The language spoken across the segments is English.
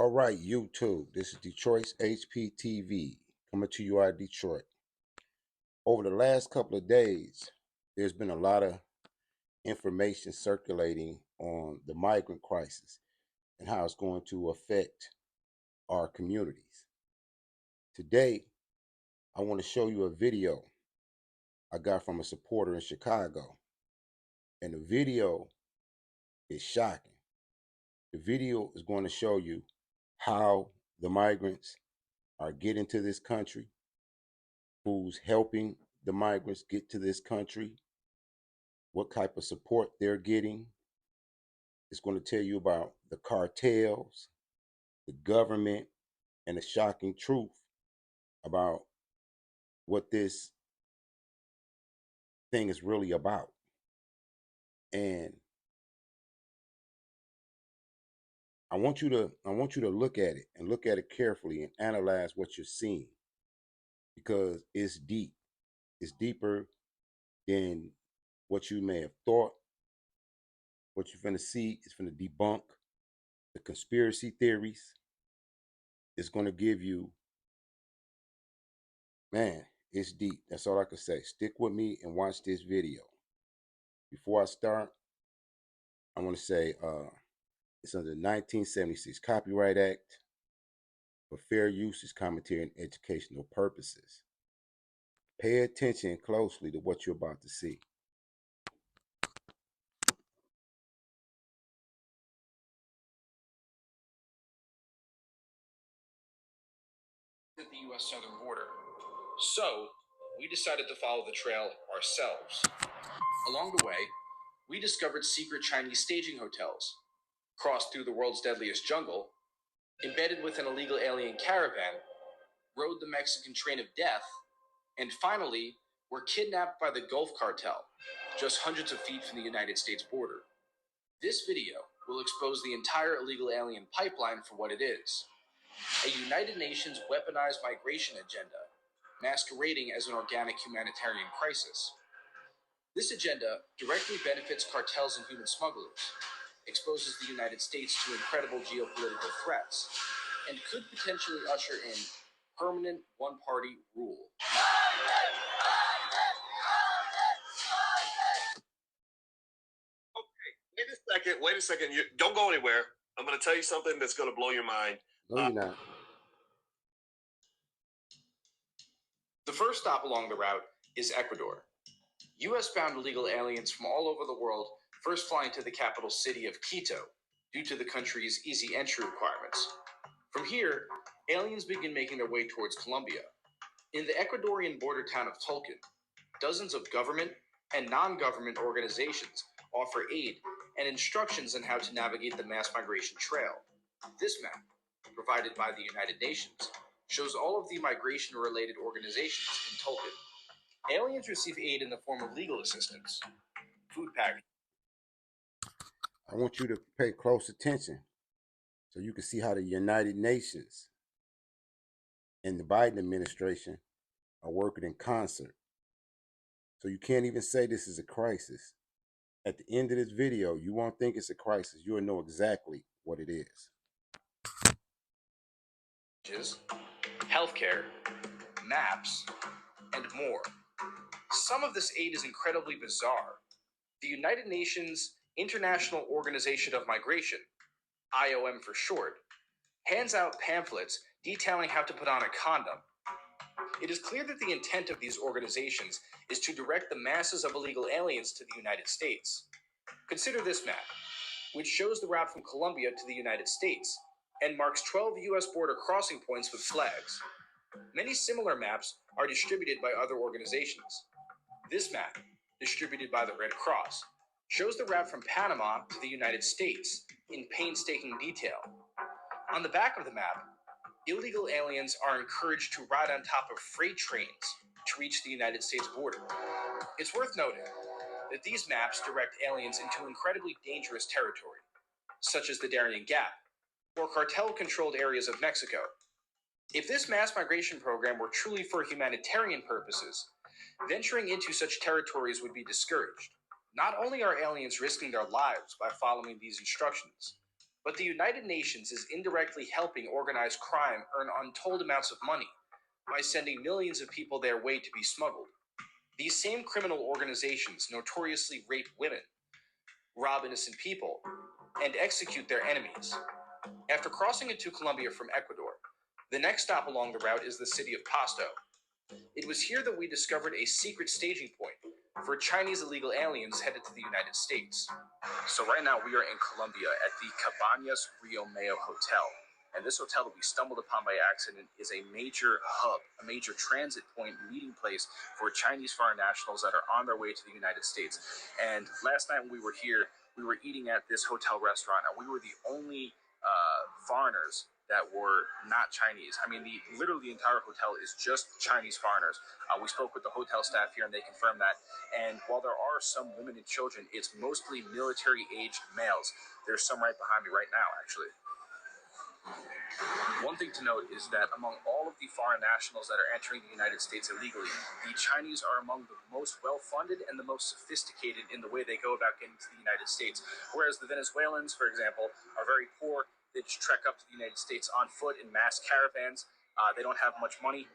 All right, YouTube. This is Detroit's HPTV coming to you out of Detroit. Over the last couple of days, there's been a lot of information circulating on the migrant crisis and how it's going to affect our communities. Today, I want to show you a video I got from a supporter in Chicago. And the video is shocking. The video is going to show you how the migrants are getting to this country, who's helping the migrants get to this country, what type of support they're getting. It's going to tell you about the cartels, the government, and the shocking truth about what this thing is really about. And I want you to look at it and look at it carefully and analyze what you're seeing, because it's deep. It's deeper than what you may have thought. What you're going to see is going to debunk the conspiracy theories. It's going to give you, man, it's deep. That's all I can say. Stick with me and watch this video. Before I start, I want to say it's under the 1976 Copyright Act for fair usage, commentary, and educational purposes. Pay attention closely to what you're about to see. At the U.S. southern border. So, we decided to follow the trail ourselves. Along the way, we discovered secret Chinese staging hotels, crossed through the world's deadliest jungle, embedded with an illegal alien caravan, rode the Mexican train of death, and finally, were kidnapped by the Gulf Cartel, just hundreds of feet from the United States border. This video will expose the entire illegal alien pipeline for what it is: a United Nations weaponized migration agenda, masquerading as an organic humanitarian crisis. This agenda directly benefits cartels and human smugglers, exposes the United States to incredible geopolitical threats, and could potentially usher in permanent one-party rule. Okay, wait a second. You don't go anywhere. I'm going to tell you something that's going to blow your mind. No, you're not. The first stop along the route is Ecuador. U.S.-bound illegal aliens from all over the world first flying to the capital city of Quito due to the country's easy entry requirements. From here, aliens begin making their way towards Colombia. In the Ecuadorian border town of Tulcan, dozens of government and non-government organizations offer aid and instructions on how to navigate the mass migration trail. This map, provided by the United Nations, shows all of the migration-related organizations in Tulcan. Aliens receive aid in the form of legal assistance, food packaging. I want you to pay close attention so you can see how the United Nations and the Biden administration are working in concert. So you can't even say this is a crisis. At the end of this video, you won't think it's a crisis. You'll know exactly what it is. Healthcare, maps, and more. Some of this aid is incredibly bizarre. The United Nations International Organization of Migration, IOM for short, hands out pamphlets detailing how to put on a condom. It is clear that the intent of these organizations is to direct the masses of illegal aliens to the United States. Consider this map, which shows the route from Colombia to the United States and marks 12 U.S. border crossing points with flags. Many similar maps are distributed by other organizations. This map, distributed by the Red Cross, shows the route from Panama to the United States in painstaking detail. On the back of the map, illegal aliens are encouraged to ride on top of freight trains to reach the United States border. It's worth noting that these maps direct aliens into incredibly dangerous territory, such as the Darien Gap, or cartel-controlled areas of Mexico. If this mass migration program were truly for humanitarian purposes, venturing into such territories would be discouraged. Not only are aliens risking their lives by following these instructions, But the United Nations is indirectly helping organized crime earn untold amounts of money by sending millions of people their way to be smuggled. These same criminal organizations notoriously rape women, rob innocent people, and execute their enemies. After crossing into Colombia from Ecuador, the next stop along the route is the city of Pasto. It was here that we discovered a secret staging point for Chinese illegal aliens headed to the United States. So right now we are in Colombia at the Cabañas Rio Mayo Hotel. And this hotel that we stumbled upon by accident is a major hub, a major transit point, meeting place for Chinese foreign nationals that are on their way to the United States. And last night when we were here, we were eating at this hotel restaurant, and we were the only foreigners that were not Chinese. I mean, literally the entire hotel is just Chinese foreigners. We spoke with the hotel staff here, and they confirmed that. And while there are some women and children, it's mostly military-aged males. There's some right behind me right now, actually. One thing to note is that among all of the foreign nationals that are entering the United States illegally, the Chinese are among the most well-funded and the most sophisticated in the way they go about getting to the United States. Whereas the Venezuelans, for example, are very poor. They just trek up to the United States on foot in mass caravans. They don't have much money.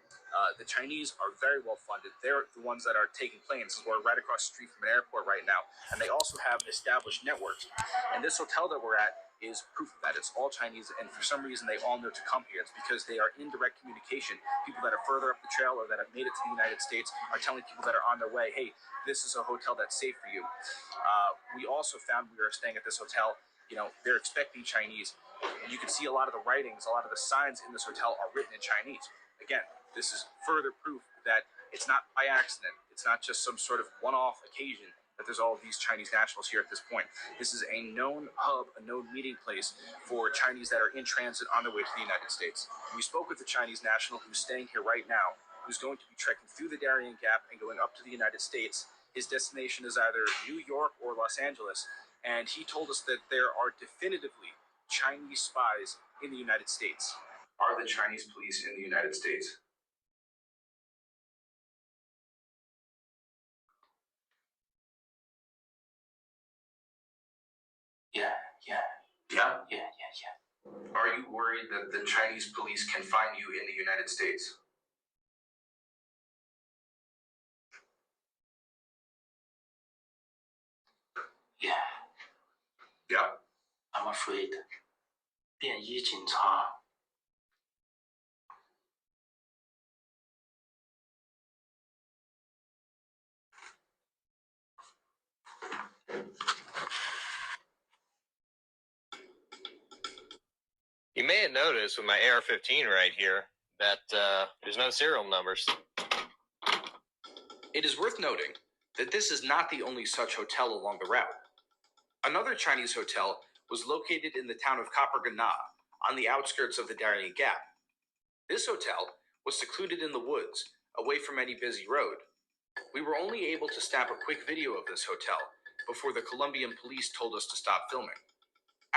The Chinese are very well funded. They're the ones that are taking planes. We're right across the street from an airport right now. And they also have established networks. And this hotel that we're at is proof of that. It's all Chinese, and for some reason they all know to come here. It's because they are in direct communication. People that are further up the trail or that have made it to the United States are telling people that are on their way, hey, this is a hotel that's safe for you. We also found, we were staying at this hotel, they're expecting Chinese. You can see a lot of the writings, a lot of the signs in this hotel are written in Chinese. Again, this is further proof that it's not by accident. It's not just some sort of one-off occasion that there's all of these Chinese nationals here at this point. This is a known hub, a known meeting place for Chinese that are in transit on their way to the United States. We spoke with a Chinese national who's staying here right now, who's going to be trekking through the Darien Gap and going up to the United States. His destination is either New York or Los Angeles, and he told us that there are definitively Chinese spies in the United States. Are the Chinese police in the United States? Yeah. Are you worried that the Chinese police can find you in the United States? Yeah. I'm afraid. 便衣警察 You may have noticed with my AR-15 right here that there's no serial numbers. It is worth noting that this is not the only such hotel along the route. Another Chinese hotel was located in the town of Capargana, on the outskirts of the Darien Gap. This hotel was secluded in the woods, away from any busy road. We were only able to snap a quick video of this hotel before the Colombian police told us to stop filming.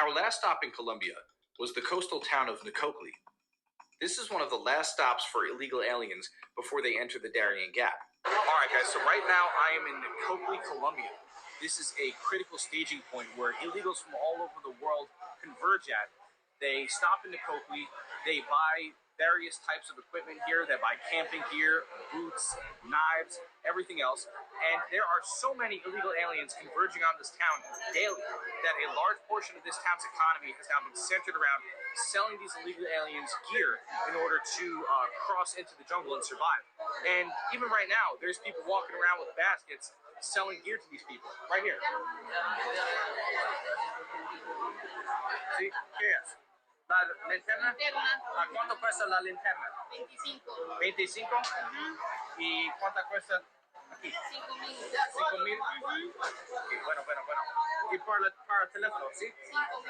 Our last stop in Colombia was the coastal town of Nicocli. This is one of the last stops for illegal aliens before they enter the Darien Gap. All right, guys, so right now I am in Nicocli, Colombia. This is a critical staging point where illegals from all over the world converge at. They stop in Nicocli, they buy various types of equipment here. They buy camping gear, boots, knives, everything else. And there are so many illegal aliens converging on this town daily that a large portion of this town's economy has now been centered around selling these illegal aliens gear in order to cross into the jungle and survive. And even right now, there's people walking around with baskets selling gear to these people. Right here. See? Yes. La linterna. ¿Cuánto cuesta la linterna? 25. 25. ¿Y cuánto cuesta aquí? 5.000. 5,000. Okay, bueno. ¿Y para el teléfono? ¿Sí? 5.000.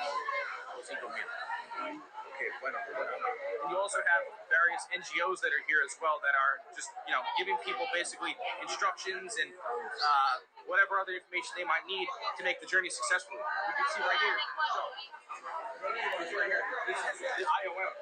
5,000. Okay, bueno. And you also have various NGOs that are here as well that are just, giving people basically instructions and whatever other information they might need to make the journey successful. You can see right here. This right here. This is the IOM.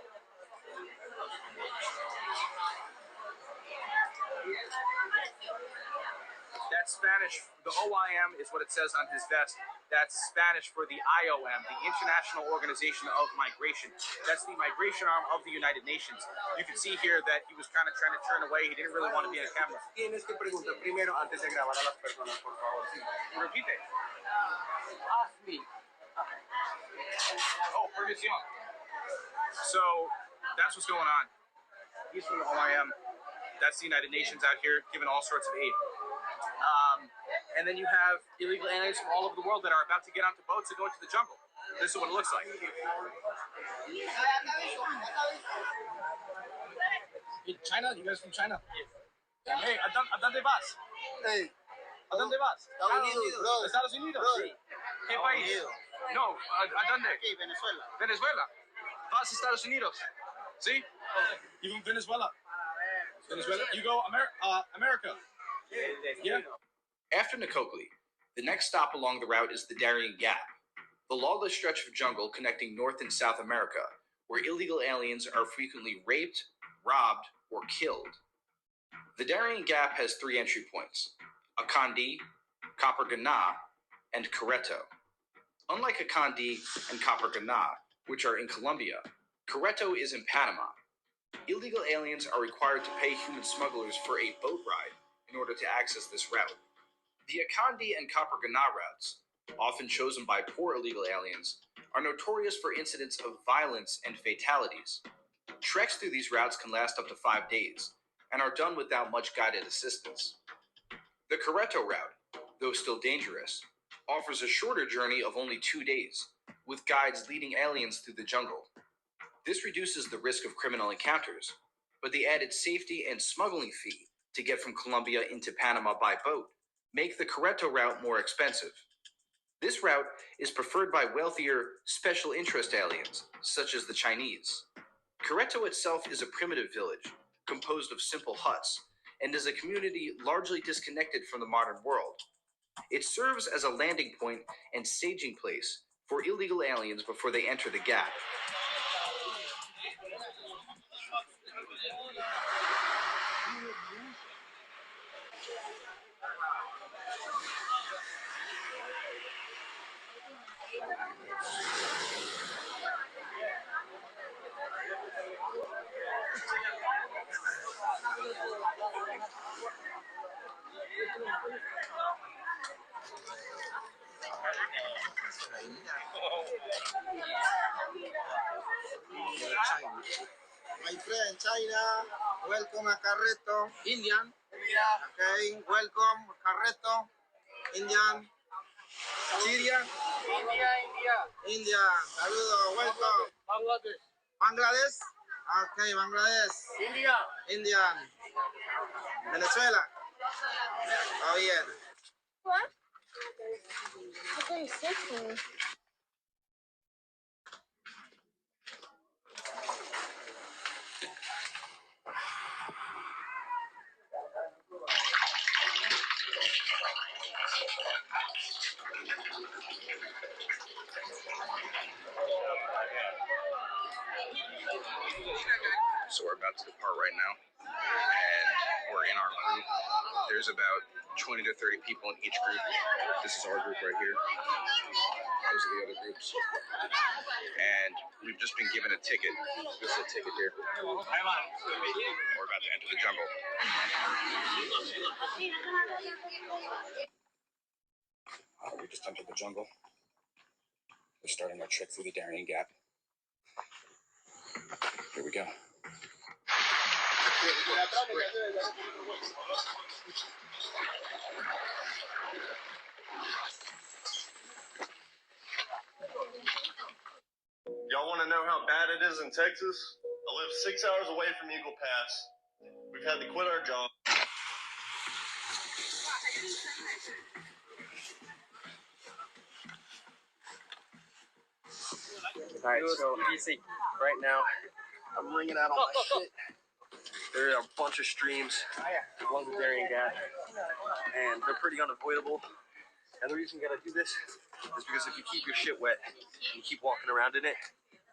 That's Spanish Spanish. The OIM is what it says on his vest. That's Spanish for the IOM, the International Organization of Migration. That's the migration arm of the United Nations. You can see here that he was kind of trying to turn away. He didn't really want to be on camera. Tienes que preguntar primero antes de grabar a las personas, por favor. Sí. Repite. Ask me. Oh, permisión. So that's what's going on. He's from the OIM. That's the United Nations out here giving all sorts of aid. And then you have illegal aliens from all over the world that are about to get onto boats and go into the jungle. This is what it looks like. Hey, China? You guys from China? Yes. Hey, ¿a dónde vas? Hey, ¿A dónde vas? Estados Unidos, brother. Estados Unidos? Brother. ¿Qué país? No, ¿a dónde? Aquí, Venezuela. Venezuela. Vas a Estados Unidos. See? You from Venezuela? Venezuela? You go America? Yeah. After Nakokli, the next stop along the route is the Darien Gap, the lawless stretch of jungle connecting North and South America, where illegal aliens are frequently raped, robbed, or killed. The Darien Gap has 3 entry points: Akandi, Coppergana, and Quereto. Unlike Akandi and Coppergana, which are in Colombia, Quereto is in Panama. Illegal aliens are required to pay human smugglers for a boat ride in order to access this route. The Akandi and Coppergana routes, often chosen by poor illegal aliens, are notorious for incidents of violence and fatalities. Treks through these routes can last up to 5 days and are done without much guided assistance. The Quereto route, though still dangerous, offers a shorter journey of only 2 days, with guides leading aliens through the jungle. This reduces the risk of criminal encounters, but the added safety and smuggling fee to get from Colombia into Panama by boat make the Quereto route more expensive. This route is preferred by wealthier special interest aliens, such as the Chinese. Quereto itself is a primitive village, composed of simple huts, and is a community largely disconnected from the modern world. It serves as a landing point and staging place for illegal aliens before they enter the gap. My friend, China, welcome a Carreto. Indian. Okay, welcome Carreto. Indian. Syria. India. Saludo, welcome. Bangladesh. Okay, Bangladesh. Indian. Venezuela. Oh, yeah. What? I thought you said something. So we're about to depart right now, and we're in our group. There's about 20 to 30 people in each group. This is our group right here. Those are the other groups. And we've just been given a ticket. This is a ticket here. We're about to enter the jungle. We just entered the jungle. We're starting our trek through the Darien Gap. Here we go. Y'all want to know how bad it is in Texas? I live 6 hours away from Eagle Pass. We've had to quit our job. Alright, so right now I'm wringing out all my shit. There are a bunch of streams along the Darien Gap, and they're pretty unavoidable. And the reason you gotta do this is because if you keep your shit wet and you keep walking around in it,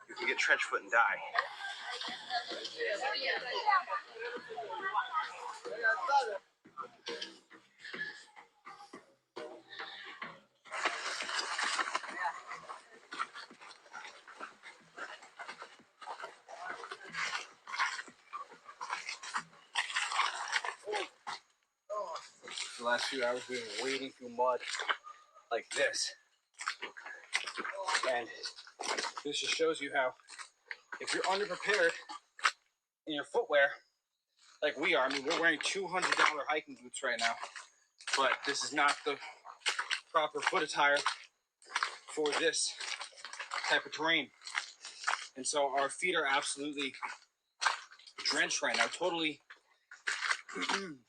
you can get trench foot and die. the last few hours we've been wading through mud like this. And this just shows you how, if you're underprepared in your footwear, like we are, I mean, we're wearing $200 hiking boots right now, but this is not the proper foot attire for this type of terrain. And so our feet are absolutely drenched right now, totally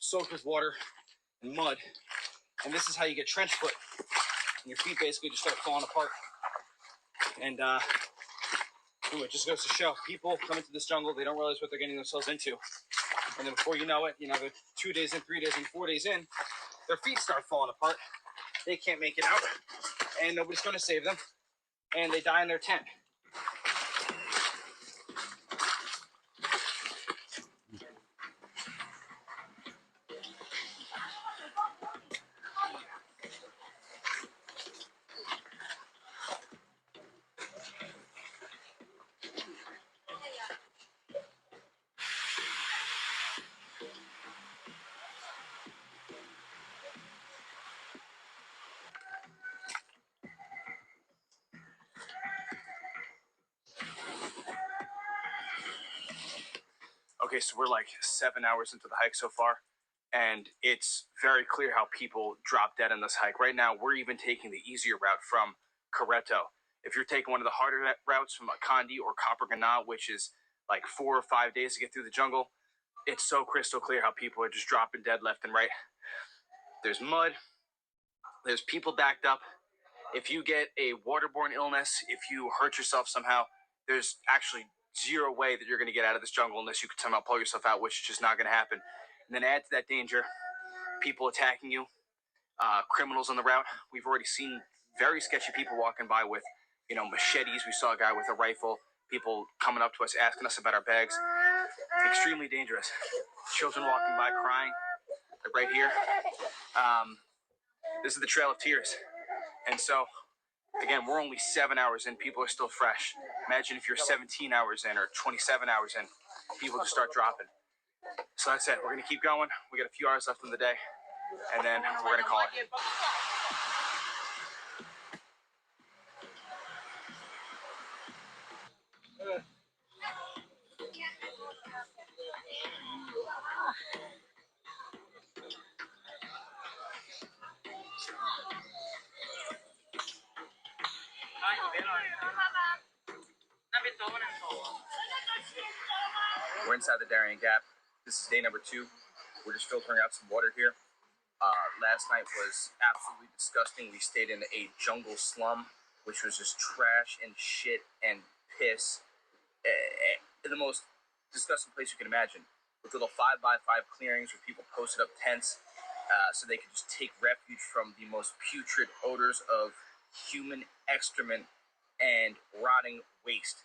soaked with water and mud. And this is how you get trench foot. And your feet basically just start falling apart. And anyway, it just goes to show, people come into this jungle, they don't realize what they're getting themselves into. And then before you know it, they're 2 days in, 3 days in, 4 days in, their feet start falling apart. They can't make it out, and nobody's going to save them. And they die in their tent. Okay, so we're like 7 hours into the hike so far, and it's very clear how people drop dead on this hike. Right now, we're even taking the easier route from Coreto. If you're taking one of the harder routes from Kandi or Copper, which is like 4 or 5 days to get through the jungle, it's so crystal clear how people are just dropping dead left and right. There's mud, there's people backed up. If you get a waterborne illness, if you hurt yourself somehow, there's actually zero way that you're going to get out of this jungle unless you can somehow pull yourself out, which is just not going to happen. And then add to that danger, people attacking you, criminals on the route. We've already seen very sketchy people walking by with, machetes. We saw a guy with a rifle, people coming up to us, asking us about our bags. Extremely dangerous. Children walking by crying, like right here. This is the Trail of Tears. And so, again, we're only 7 hours in. People are still fresh. Imagine if you're 17 hours in or 27 hours in, people just start dropping. So that's it. We're going to keep going. We got a few hours left in the day, and then we're going to call it. We're inside the Darien Gap. This is day number 2. We're just filtering out some water here. Last night was absolutely disgusting. We stayed in a jungle slum, which was just trash and shit and piss. The most disgusting place you can imagine. With little 5x5 clearings where people posted up tents so they could just take refuge from the most putrid odors of human excrement and rotting waste.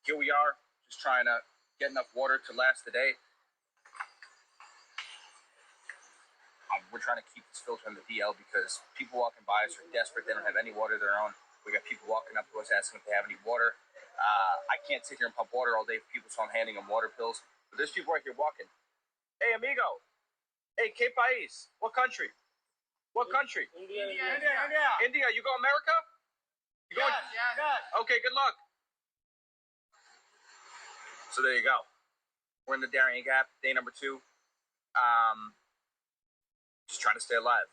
Here we are, just trying to get enough water to last the day. We're trying to keep this filter in the DL because people walking by us are desperate. They don't have any water of their own. We got people walking up to us asking if they have any water. I can't sit here and pump water all day for people, so I'm handing them water pills. But there's people right here walking. Hey, amigo. Hey, ¿qué país? What country? What country? India. India. You go America? You going? Yes. Okay, good luck. So there you go. We're in the Darien Gap, day number 2. Just trying to stay alive.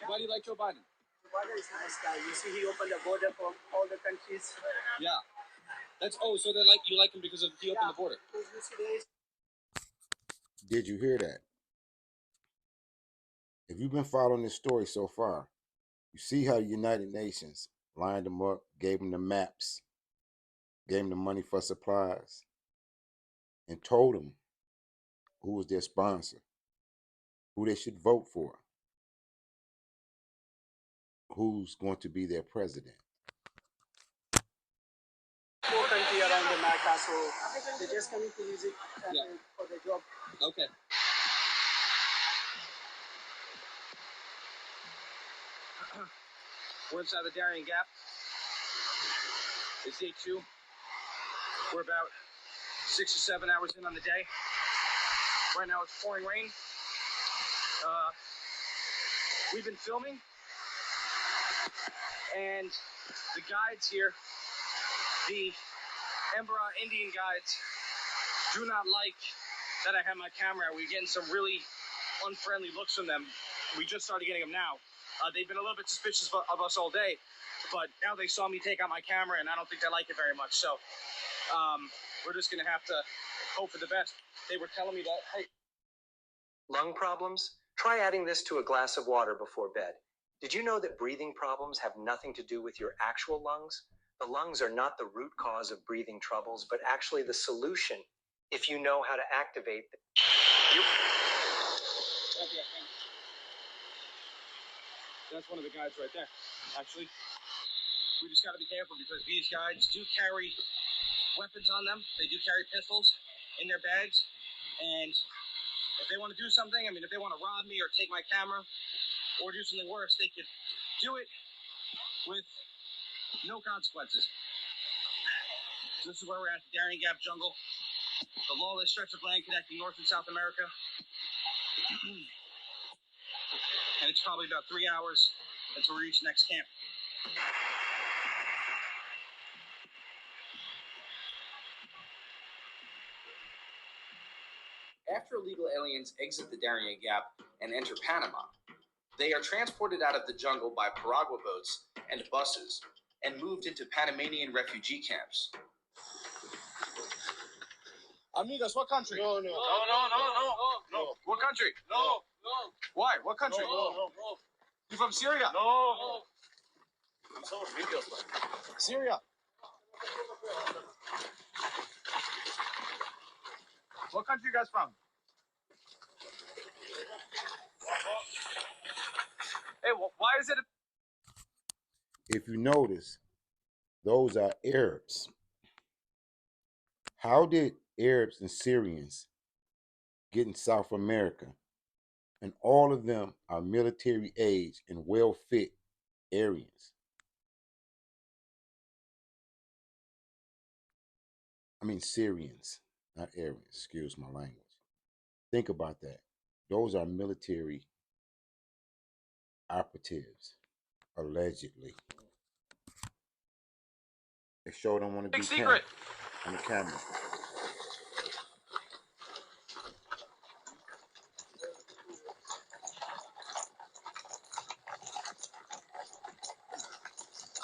Why do you like Joe Biden? Biden is a nice guy. You see, he opened the border for all the countries. Yeah. So then you like him because he opened the border. Did you hear that? If you've been following this story so far, you see how the United Nations lined them up, gave them the maps, gave them the money for supplies, and told them who was their sponsor, who they should vote for, who's going to be their president. Poor country around America, so they're just coming to use it for the job. Okay. We're inside the Darien Gap. It's day 2. We're about 6 or 7 hours in on the day. Right now it's pouring rain. We've been filming, and the guides here, the Embera Indian guides, do not like that I have my camera out. We're getting some really unfriendly looks from them. We just started getting them now. They've been a little bit suspicious of us all day, but now they saw me take out my camera, and I don't think they like it very much. So we're just going to have to hope for the best. They were telling me that, hey. Lung problems? Try adding this to a glass of water before bed. Did you know that breathing problems have nothing to do with your actual lungs? The lungs are not the root cause of breathing troubles, but actually the solution if you know how to activate them. That's one of the guides right there, actually. We just got to be careful because these guides do carry weapons on them. They do carry pistols in their bags. And if they want to do something, if they want to rob me or take my camera or do something worse, they could do it with no consequences. So this is where we're at, the Darien Gap jungle, the lawless stretch of land connecting North and South America. And it's probably about 3 hours until we reach the next camp. After illegal aliens exit the Darien Gap and enter Panama, they are transported out of the jungle by piragua boats and buses and moved into Panamanian refugee camps. Amigos, what country? No. What country? No. Why? What country? No. You from Syria? No. Syria. What country you guys from? Hey, why is it? If you notice, those are Arabs. How did Arabs and Syrians get in South America? And all of them are military age and well-fit Aryans. Syrians, not Aryans, excuse my language. Think about that. Those are military operatives, allegedly. They sure don't want to Big be secret. on the camera.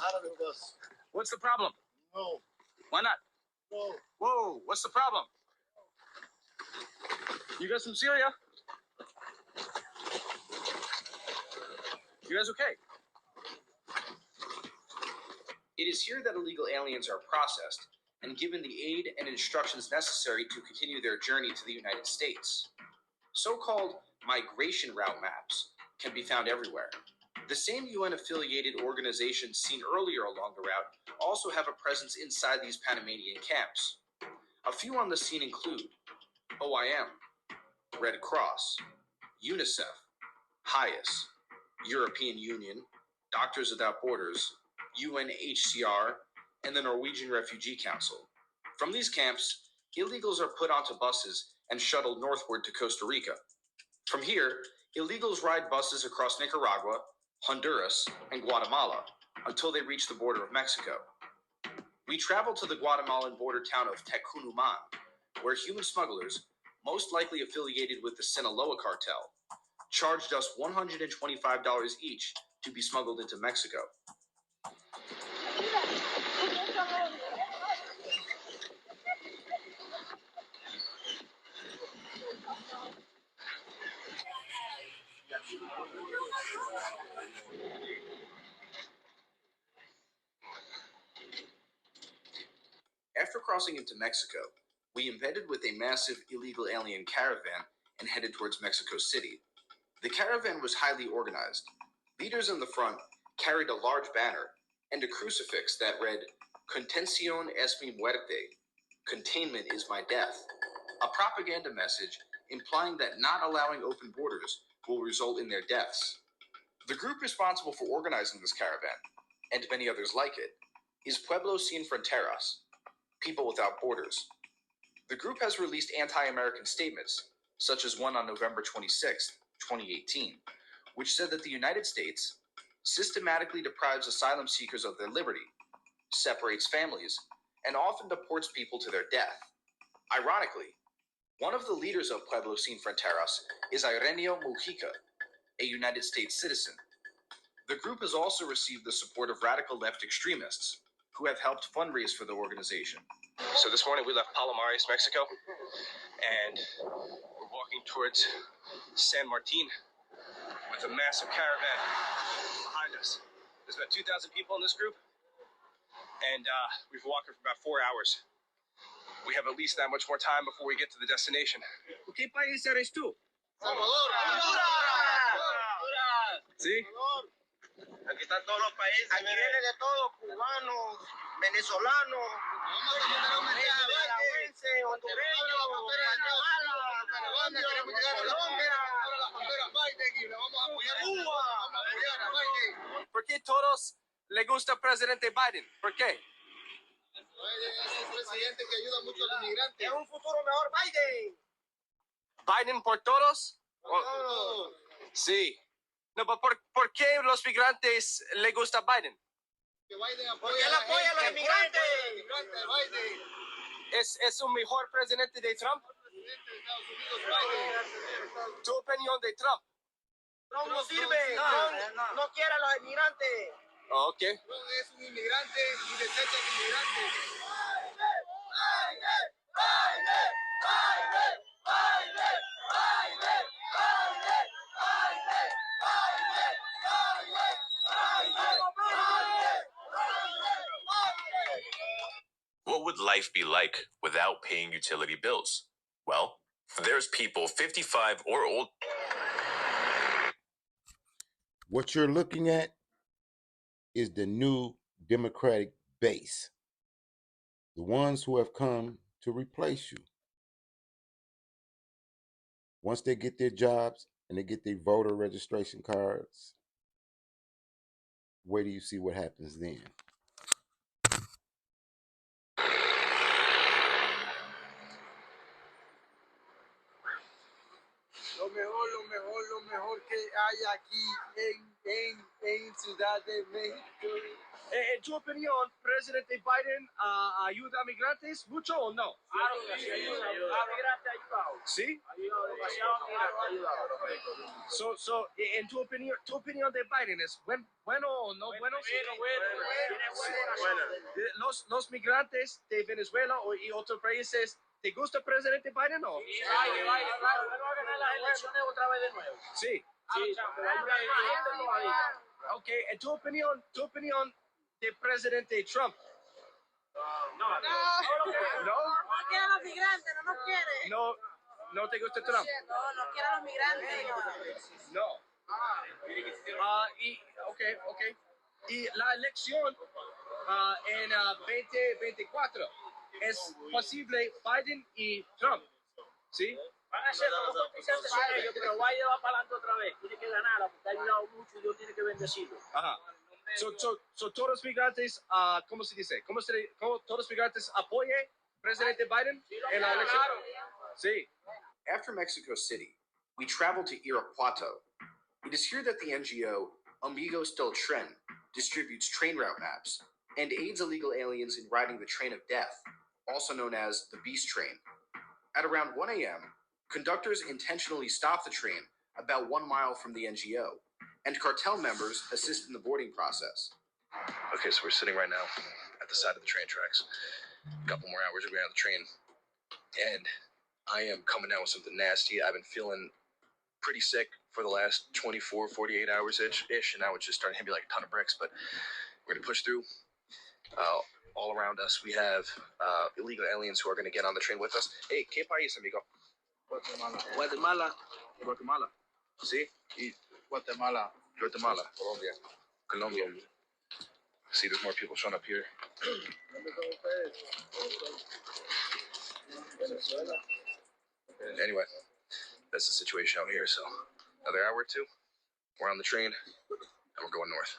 Out of the bus. What's the problem? No. Why not? No. Whoa, what's the problem? You guys from Syria? You guys okay? It is here that illegal aliens are processed and given the aid and instructions necessary to continue their journey to the United States. So-called migration route maps can be found everywhere. The same UN-affiliated organizations seen earlier along the route also have a presence inside these Panamanian camps. A few on the scene include OIM, Red Cross, UNICEF, HIAS, European Union, Doctors Without Borders, UNHCR, and the Norwegian Refugee Council. From these camps, illegals are put onto buses and shuttled northward to Costa Rica. From here, illegals ride buses across Nicaragua, Honduras, and Guatemala until they reach the border of Mexico. We travel to the Guatemalan border town of Tecunuman, where human smugglers, most likely affiliated with the Sinaloa cartel, charged us $125 each to be smuggled into Mexico. After crossing into Mexico, we embedded with a massive illegal alien caravan and headed towards Mexico City. The caravan was highly organized. Leaders in the front carried a large banner and a crucifix that read, "Contención es mi muerte," containment is my death, a propaganda message implying that not allowing open borders will result in their deaths. The group responsible for organizing this caravan and many others like it, is Pueblos Sin Fronteras, People Without Borders. The group has released anti-American statements, such as one on November 26, 2018, which said that the United States systematically deprives asylum seekers of their liberty, separates families, and often deports people to their death. Ironically, one of the leaders of Pueblos Sin Fronteras is Ireneo Mujica, a United States citizen. The group has also received the support of radical left extremists, who have helped fundraise for the organization. So this morning we left Palomares, Mexico, and we're walking towards San Martin with a massive caravan behind us. There's about 2,000 people in this group, and we've walked for about 4 hours. We have at least that much more time before we get to the destination. ¿Qué país eres tú? Salvador. ¿Sí? Aquí están todos los países. Aquí viene de todo, cubanos, venezolanos, nicaragüenses, hondureños, Colombia. Ahora la frontera Biden y le vamos a apoyar a Cuba. Vamos a apoyar a Biden. ¿Por qué todos le gusta el presidente Biden? ¿Por qué? Biden es un presidente que ayuda mucho a los inmigrantes. Es un futuro mejor, Biden. ¿Biden por todos? Por todos. Sí. No, pero ¿por qué los migrantes le gusta Biden? Que Biden apoya a los inmigrantes. Biden. ¿Es un mejor presidente de Trump? Presidente de Estados Unidos, Biden. ¿Tu opinión de Trump? Trump no sirve. Trump no quiere a los inmigrantes. Ok. Trump es un inmigrante y desecha a los inmigrantes. What would life be like without paying utility bills? Well, there's people 55 or old. What you're looking at is the new Democratic base, the ones who have come to replace you. Once they get their jobs and they get their voter registration cards, wait till you see what happens then. Lo mejor que hay aquí en Ciudad de México. En tu opinión, ¿Presidente Biden ayuda a migrantes mucho o no? Claro que sí, ayuda. A migrante ayudado. ¿Sí? Ayudado demasiado a migrante ayudado. En tu opinión de Biden es bueno o no bueno? Bueno. Los migrantes de Venezuela y otros países, ¿te gusta el presidente Biden o no? Sí, vaya, claro. Vuelvo a ganar las elecciones otra vez de nuevo. Sí. Sí, pero hay más gente todavía. Ok, en tu opinión del presidente Trump. No. No quiere a los migrantes, no nos quiere. No te gusta Trump. No quiere a los migrantes. No. Ok. Y la elección en 2024 es posible Biden y Trump. ¿Sí? Van a ser los cotizantes son ellos, pero Biden va para adelante otra vez. Tiene que ganarla porque ha ayudado mucho y Dios tiene que bendecirlo. Ajá. So todos los migrantes, ¿cómo se dice? ¿Cómo todos los migrantes apoyen presidente Biden en la elección? Sí. After Mexico City, we traveled to Irapuato. It is here that the NGO Amigos del Tren distributes train route maps and aids illegal aliens in riding the train of death, also known as the Beast Train. At around 1 a.m., conductors intentionally stop the train about 1 mile from the NGO, and cartel members assist in the boarding process. Okay, so we're sitting right now at the side of the train tracks. A couple more hours, we're going to the train. And I am coming down with something nasty. I've been feeling pretty sick for the last 24, 48 hours-ish, and now it's just starting to hit me like a ton of bricks, but we're going to push through. All around us, we have illegal aliens who are going to get on the train with us. Hey, ¿qué país, amigo? Guatemala. ¿Sí? Y Guatemala. Colombia. See, there's more people showing up here. Anyway, that's the situation out here. So, another hour or two, we're on the train, and we're going north.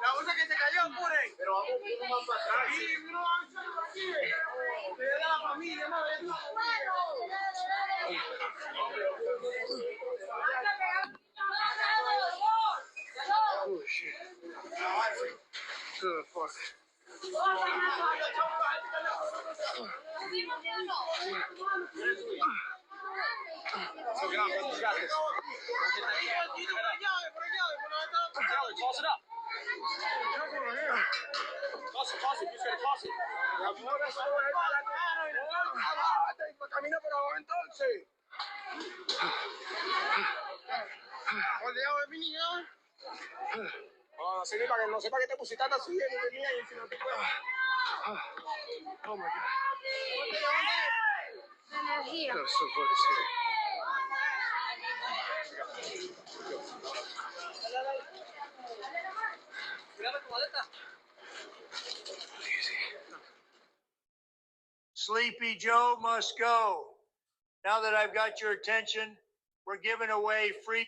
La bolsa que se cayó, apure. Pero vamos un poco más para atrás. Sí, no, aquí. Cuida a la familia, madre. Oh shit. Good fuck. So get on, brother. You got this. Tyler, toss it up. Toss it. You just gotta toss it. Camina por abajo entonces. Rodeado de mi niña. Así para que no sepa que te pusiste así y venía y si no te puedes. Oh my god. Energía. That was so fucking scary. Sleepy Joe must go. Now that I've got your attention, we're giving away free.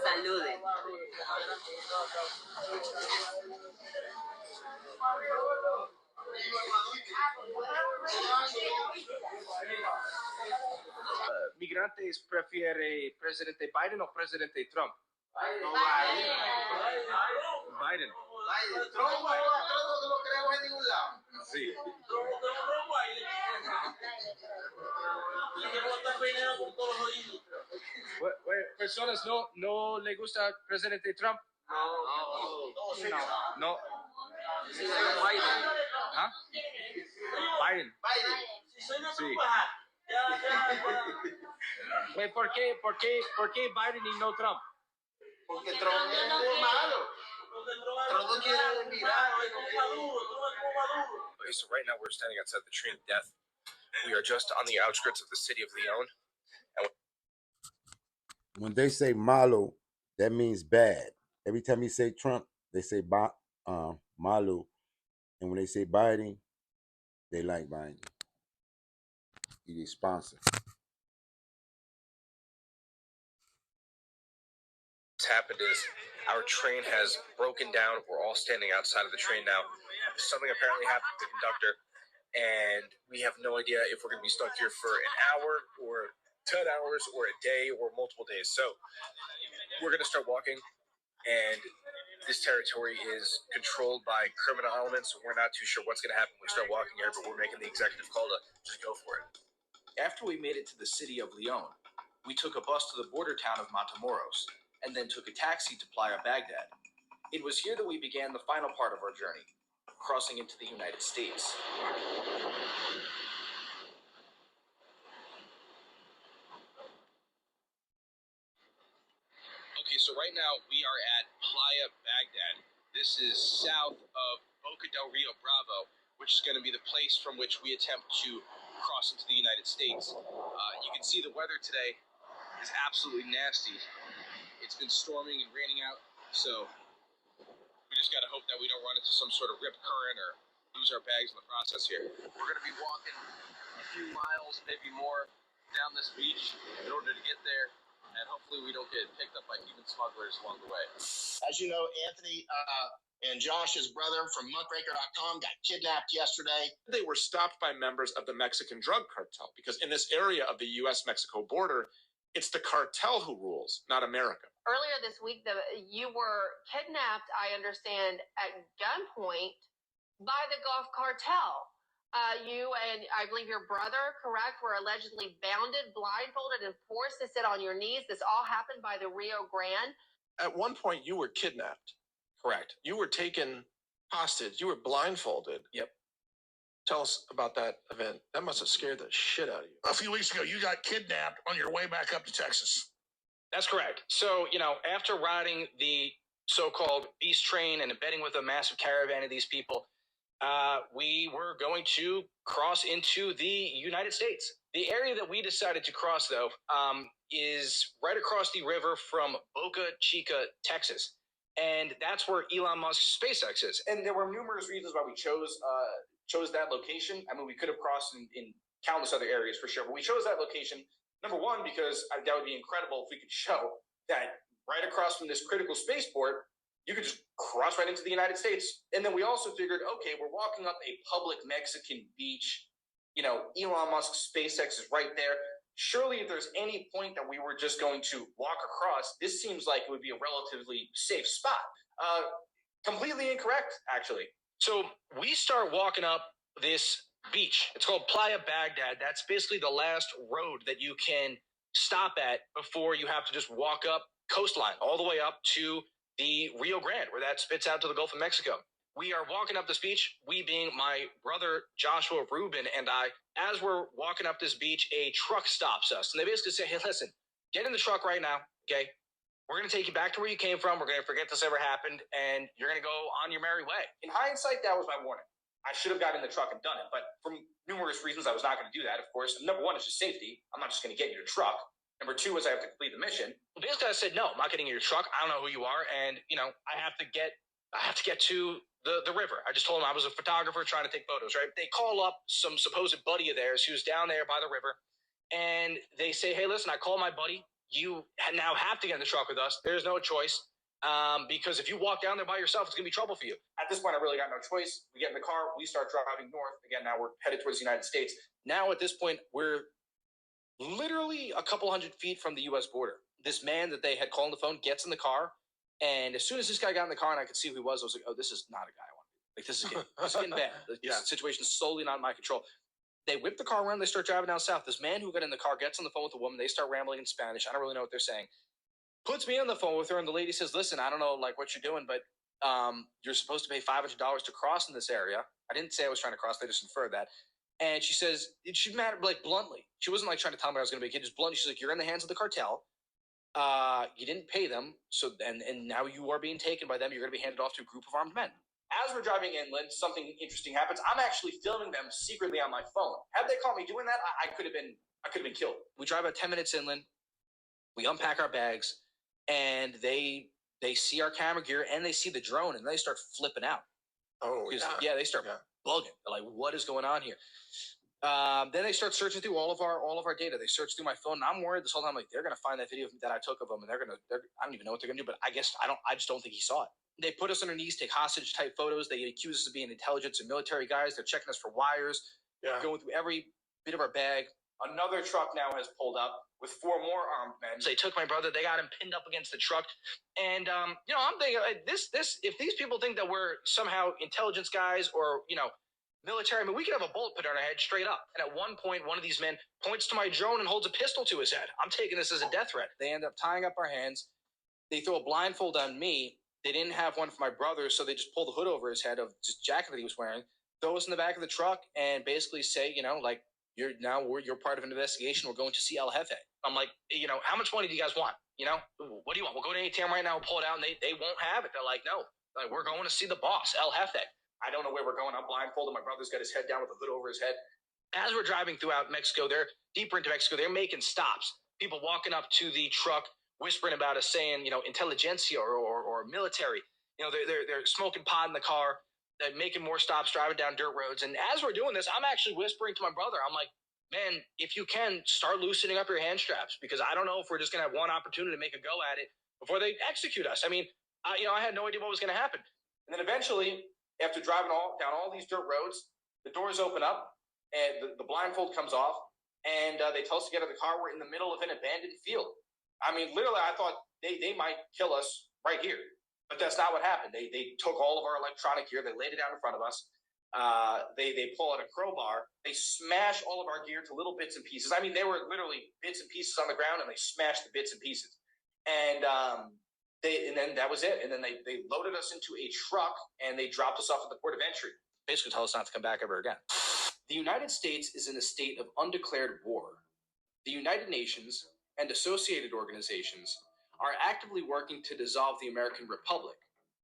Saluden. Migrantes prefiere presidente Biden o presidente Trump? Biden. Trump no lo creo en ningún lado. Sí. Personas no le gusta presidente Trump. No. ¿Ah? Biden. Sí. Güey, ¿por qué Biden y no Trump? Porque Trump es muy malo. Trump no quiere mirar. Okay, so right now we're standing outside the train of death. We are just on the outskirts of the city of Leon. When they say malo, that means bad. Every time you say Trump, they say malo. And when they say Biden, they like Biden. He's a sponsor. What's happened is our train has broken down. We're all standing outside of the train now. Something apparently happened to the conductor, and we have no idea if we're going to be stuck here for an hour or 10 hours or a day or multiple days. So we're going to start walking, and this territory is controlled by criminal elements, so we're not too sure what's going to happen when we start walking here, but we're making the executive call to just go for it. After we made it to the city of Leon, We took a bus to the border town of Matamoros, and then took a taxi to Playa Baghdad. It was here that we began the final part of our journey, crossing into the United States. Okay, so right now we are at Playa Baghdad. This is south of Boca del Rio Bravo, which is going to be the place from which we attempt to cross into the United States. You can see the weather today is absolutely nasty. It's been storming and raining out, so we just got to hope that we don't run into some sort of rip current or lose our bags in the process here. We're going to be walking a few miles, maybe more, down this beach in order to get there, and hopefully we don't get picked up by human smugglers along the way. As you know, Anthony and Josh's brother from muckraker.com got kidnapped yesterday. They were stopped by members of the Mexican drug cartel because in this area of the U.S.-Mexico border, it's the cartel who rules, not America. Earlier this week, you were kidnapped, I understand, at gunpoint by the Gulf cartel. You and I believe your brother, correct, were allegedly bounded, blindfolded, and forced to sit on your knees. This all happened by the Rio Grande. At one point, you were kidnapped. Correct. You were taken hostage. You were blindfolded. Yep. Tell us about that event. That must have scared the shit out of you. A few weeks ago, you got kidnapped on your way back up to Texas. That's correct. So, after riding the so-called beast train and embedding with a massive caravan of these people, we were going to cross into the United States. The area that we decided to cross, though, is right across the river from Boca Chica, Texas. And that's where Elon Musk's SpaceX is. And there were numerous reasons why we chose that location. I mean, we could have crossed in countless other areas for sure, but we chose that location, number one, because that would be incredible if we could show that right across from this critical spaceport, you could just cross right into the United States. And then we also figured, okay, we're walking up a public Mexican beach. Elon Musk's SpaceX is right there. Surely if there's any point that we were just going to walk across, this seems like it would be a relatively safe spot. Completely incorrect, actually. So we start walking up this beach. It's called Playa Baghdad. That's basically the last road that you can stop at before you have to just walk up coastline all the way up to the Rio Grande, where that spits out to the Gulf of Mexico. We are walking up this beach, we being my brother Joshua Rubin and I. As we're walking up this beach, a truck stops us. And they basically say, hey, listen, get in the truck right now, okay? We're going to take you back to where you came from. We're going to forget this ever happened, and you're going to go on your merry way. In hindsight, that was my warning. I should have gotten in the truck and done it, but for numerous reasons, I was not going to do that, of course. Number one is just safety. I'm not just going to get in your truck. Number two is I have to complete the mission. Basically, I said, no, I'm not getting in your truck. I don't know who you are, and, I have to get to the river. I just told them I was a photographer trying to take photos, right? They call up some supposed buddy of theirs who's down there by the river, and they say, hey, listen, I called my buddy. You now have to get in the truck with us. There's no choice, because if you walk down there by yourself, it's going to be trouble for you. At this point, I really got no choice. We get in the car. We start driving north. Again, now we're headed towards the United States. Now, at this point, we're literally a couple hundred feet from the U.S. border. This man that they had called on the phone gets in the car, and as soon as this guy got in the car and I could see who he was, I was like, oh, this is not a guy I want to be. Like, this is getting bad. The situation is solely not in my control. They whip the car around. They start driving down south. This man who got in the car gets on the phone with a woman. They start rambling in Spanish. I don't really know what they're saying. Puts me on the phone with her, and the lady says, listen, I don't know what you're doing, but you're supposed to pay $500 to cross in this area. I didn't say I was trying to cross. They just inferred that. And she says, she mattered bluntly. She wasn't trying to tell me I was going to be a kid. Just bluntly, she's like, you're in the hands of the cartel. You didn't pay them, so and now you are being taken by them. You're going to be handed off to a group of armed men. As we're driving inland, something interesting happens. I'm actually filming them secretly on my phone. Had they caught me doing that, I could have been killed. We drive about 10 minutes inland. We unpack our bags, and they see our camera gear and they see the drone, and they start flipping out. Oh, yeah, they start bugging. They're like, "What is going on here?" Then they start searching through all of our data. They search through my phone, and I'm worried this whole time. Like, they're gonna find that video that I took of them, and I don't even know what they're gonna do. But I just don't think he saw it. They put us on our knees, take hostage type photos. They accuse us of being intelligence and military guys. They're checking us for wires. Going through every bit of our bag. Another truck now has pulled up with 4 more armed men. So they took my brother. They got him pinned up against the truck. And I'm thinking, this if these people think that we're somehow intelligence guys or military. I mean, we could have a bullet put on our head straight up. And at one point, one of these men points to my drone and holds a pistol to his head. I'm taking this as a death threat. They end up tying up our hands. They throw a blindfold on me. They didn't have one for my brother, so they just pull the hood over his head of just jacket that he was wearing, throw us in the back of the truck, and basically say, like, you're part of an investigation. We're going to see El Jefe. I'm like, how much money do you guys want? What do you want? We'll go to ATM right now, we'll pull it out, and they won't have it. They're like, no, we're going to see the boss, El Jefe. I don't know where we're going. I'm blindfolded. My brother's got his head down with a hood over his head. As we're driving throughout Mexico, they're deeper into Mexico. They're making stops. People walking up to the truck, whispering about us, saying, intelligentsia or military. They're smoking pot in the car. They're making more stops, driving down dirt roads. And as we're doing this, I'm actually whispering to my brother. I'm like, man, if you can, start loosening up your hand straps, because I don't know if we're just going to have one opportunity to make a go at it before they execute us. I mean, I had no idea what was going to happen. And then eventually, after driving down all these dirt roads, the doors open up and the blindfold comes off, and they tell us to get out of the car. We're in the middle of an abandoned field. I mean, literally, I thought they might kill us right here, but that's not what happened. They took all of our electronic gear. They laid it down in front of us. They pull out a crowbar. They smash all of our gear to little bits and pieces. I mean, they were literally bits and pieces on the ground, and they smashed the bits and pieces. And then that was it. And then they loaded us into a truck, and they dropped us off at the port of entry. Basically told us not to come back ever again. The United States is in a state of undeclared war. The United Nations and associated organizations are actively working to dissolve the American Republic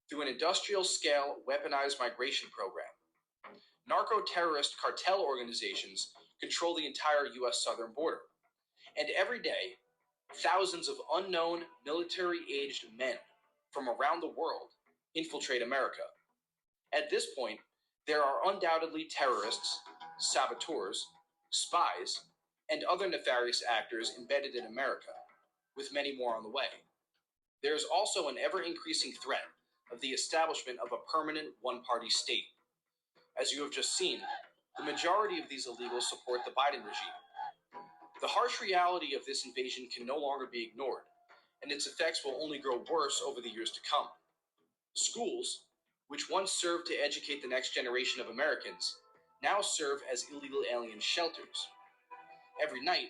through an industrial-scale weaponized migration program. Narco-terrorist cartel organizations control the entire U.S. southern border. And every day, thousands of unknown military-aged men from around the world infiltrate America. At this point, there are undoubtedly terrorists, saboteurs, spies, and other nefarious actors embedded in America, with many more on the way. There is also an ever-increasing threat of the establishment of a permanent one-party state. As you have just seen, the majority of these illegals support the Biden regime. The harsh reality of this invasion can no longer be ignored, and its effects will only grow worse over the years to come. Schools, which once served to educate the next generation of Americans, now serve as illegal alien shelters. Every night,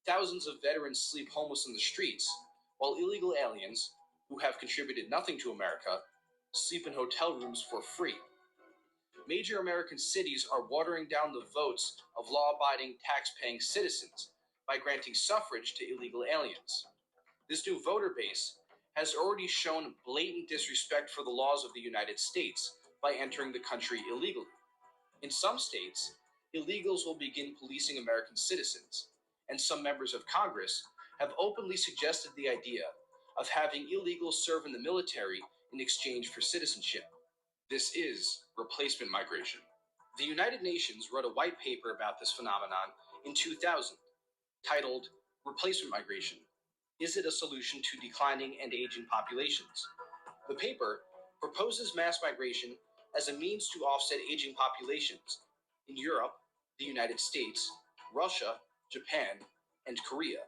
thousands of veterans sleep homeless in the streets, while illegal aliens, who have contributed nothing to America, sleep in hotel rooms for free. Major American cities are watering down the votes of law-abiding, tax-paying citizens by granting suffrage to illegal aliens. This new voter base has already shown blatant disrespect for the laws of the United States by entering the country illegally. In some states, illegals will begin policing American citizens, and some members of Congress have openly suggested the idea of having illegals serve in the military in exchange for citizenship. This is replacement migration. The United Nations wrote a white paper about this phenomenon in 2000, titled Replacement Migration: Is it a solution to declining and aging populations? The paper proposes mass migration as a means to offset aging populations in Europe, the United States, Russia, Japan, and Korea.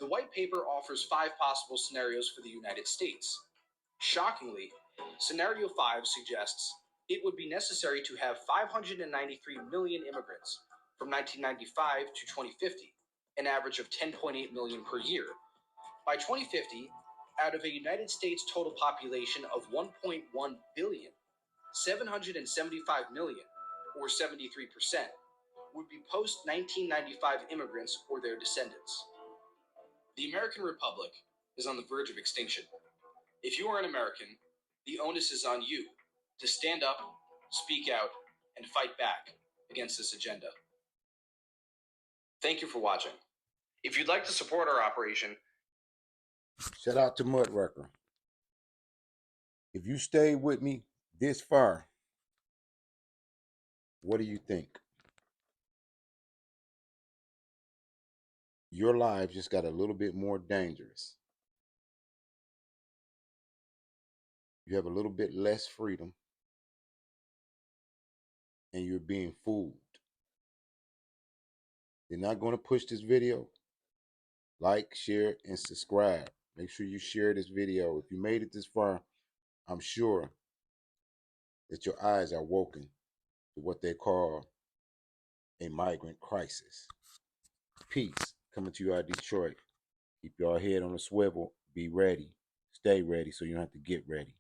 The white paper offers 5 possible scenarios for the United States. Shockingly, Scenario 5 suggests it would be necessary to have 593 million immigrants from 1995 to 2050, an average of 10.8 million per year. By 2050, out of a United States total population of 1.1 billion, 775 million, or 73%, would be post-1995 immigrants or their descendants. The American Republic is on the verge of extinction. If you are an American, the onus is on you to stand up, speak out, and fight back against this agenda. Thank you for watching. If you'd like to support our operation, Shout out to Mudwrecker. If you stayed with me this far, what do you think? Your life just got a little bit more dangerous. You have a little bit less freedom, and you're being fooled. They're not going to push this video. Like, share, and subscribe. Make sure you share this video. If you made it this far, I'm sure that your eyes are woken. to what they call a migrant crisis. Peace. Coming to you out of Detroit. Keep your head on a swivel. Be ready. Stay ready so you don't have to get ready.